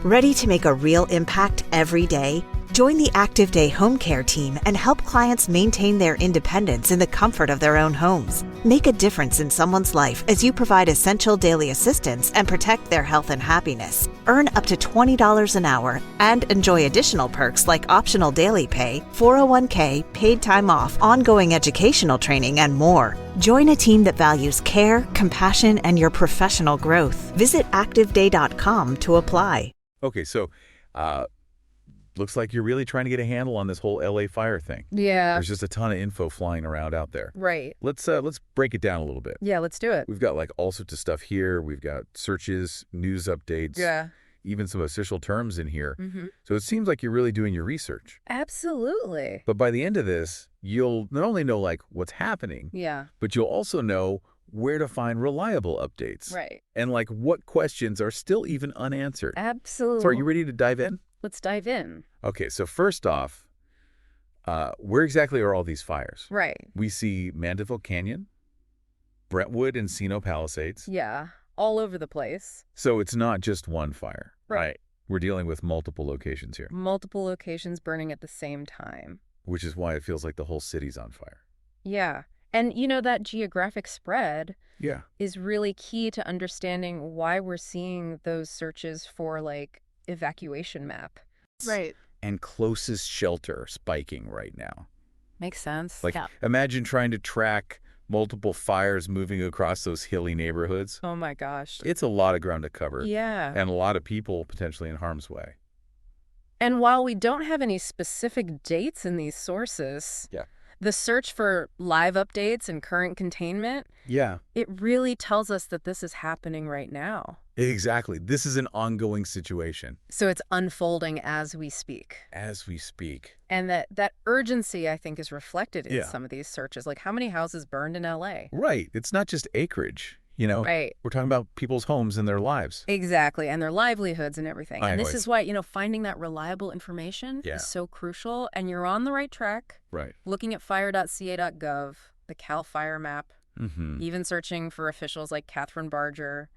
Ready to make a real impact every day? Join the Active Day Home Care team and help clients maintain their independence in the comfort of their own homes. Make a difference in someone's life as you provide essential daily assistance and protect their health and happiness. Earn up to $20 an hour and enjoy additional perks like optional daily pay, 401k, paid time off, ongoing educational training, and more. Join a team that values care, compassion, and your professional growth. Visit activeday.com to apply. Okay, so looks like you're really trying to get a handle on this whole LA fire thing. Yeah. There's just a ton of info flying around out there. Right. Let's break it down a little bit. Yeah, let's do it. We've got like all sorts of stuff here. We've got searches, news updates. Yeah. Even some official terms in here. Mm-hmm. So it seems like you're really doing your research. Absolutely. But by the end of this, you'll not only know like what's happening, Yeah. but you'll also know where to find reliable updates. Right. And like what questions are still even unanswered. Absolutely. So are you ready to dive in? Let's dive in. Okay, so first off, where exactly are all these fires? Right. We see Mandeville Canyon, Brentwood, and Encino Palisades. Yeah. All over the place. So it's not just one fire. Right. We're dealing with multiple locations here. Multiple locations burning at the same time. Which is why it feels like the whole city's on fire. Yeah. And you know, that geographic spread Yeah. is really key to understanding why we're seeing those searches for like evacuation map. Right. And closest shelter spiking right now. Makes sense. Like, Yeah. imagine trying to track multiple fires moving across those hilly neighborhoods. Oh my gosh. It's a lot of ground to cover. Yeah. And a lot of people potentially in harm's way. And while we don't have any specific dates in these sources, Yeah. the search for live updates and current containment, Yeah. it really tells us that this is happening right now. Exactly. This is an ongoing situation. So it's unfolding as we speak. As we speak. And that urgency, I think, is reflected in Yeah. some of these searches. Like, how many houses burned in LA? Right. It's not just acreage, you know. Right. We're talking about people's homes and their lives. Exactly. And their livelihoods and everything. And this Always. is why, finding that reliable information Yeah. is so crucial. And you're on the right track. Right. Looking at fire.ca.gov, the Cal Fire map, Mm-hmm. even searching for officials like Catherine Barger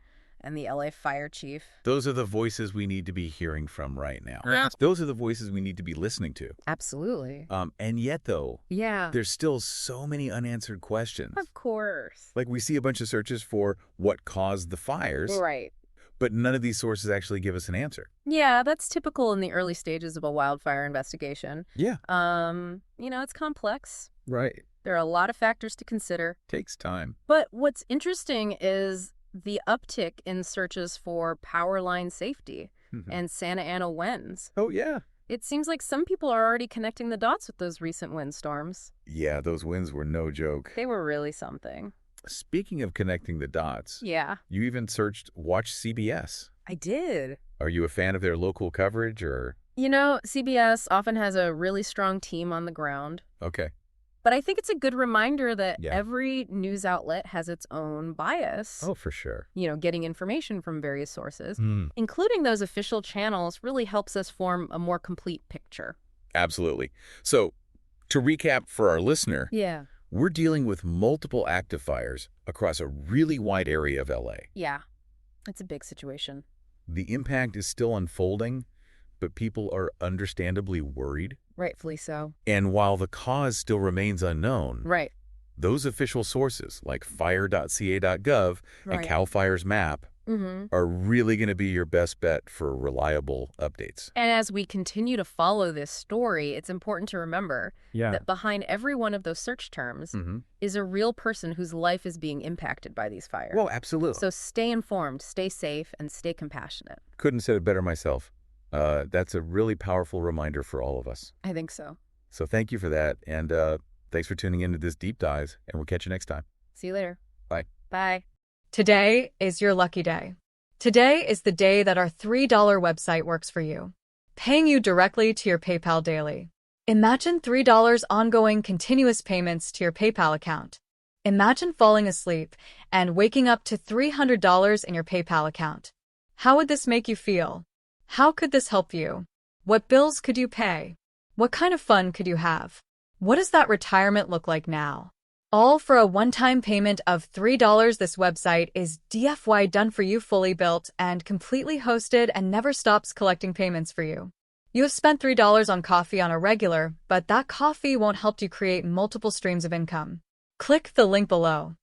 and the LA fire chief. Those are the voices we need to be hearing from right now. Yeah. Those are the voices we need to be listening to. Absolutely. And yet, though, Yeah. there's still so many unanswered questions. Of course. Like we see a bunch of searches for what caused the fires, Right. but none of these sources actually give us an answer. Yeah, that's typical in the early stages of a wildfire investigation. Yeah. It's complex. Right. There are a lot of factors to consider. Takes time. But what's interesting is the uptick in searches for power line safety and Santa Ana winds. Oh, yeah. It seems like some people are already connecting the dots with those recent windstorms. Yeah, those winds were no joke. They were really something. Speaking of connecting the dots, Yeah, you even searched Watch CBS. I did. Are you a fan of their local coverage or? CBS often has a really strong team on the ground. Okay. But I think it's a good reminder that Yeah. every news outlet has its own bias. Oh, for sure. Getting information from various sources, Mm, including those official channels, really helps us form a more complete picture. absolutely. So, to recap for our listener, Yeah. we're dealing with multiple active fires across a really wide area of LA. Yeah. It's a big situation. The impact is still unfolding, but people are understandably worried. Rightfully so. And while the cause still remains unknown, Right. those official sources like fire.ca.gov and Right. CAL FIRE's map Mm-hmm. are really going to be your best bet for reliable updates. And as we continue to follow this story, it's important to remember Yeah. that behind every one of those search terms is a real person whose life is being impacted by these fires. Well, absolutely. So stay informed, stay safe, and stay compassionate. Couldn't have said it better myself. That's a really powerful reminder for all of us. I think so. So thank you for that. And thanks for tuning into this deep dive. And we'll catch you next time. See you later. Bye. Bye. Today is your lucky day. Today is the day that our $3 website works for you, paying you directly to your PayPal daily. Imagine $3 ongoing continuous payments to your PayPal account. Imagine falling asleep and waking up to $300 in your PayPal account. How would this make you feel? How could this help you? What bills could you pay? What kind of fun could you have? What does that retirement look like now? All for a one-time payment of $3. This website is DFY done for you, fully built and completely hosted, and never stops collecting payments for you. You have spent $3 on coffee on a regular, but that coffee won't help you create multiple streams of income. Click the link below.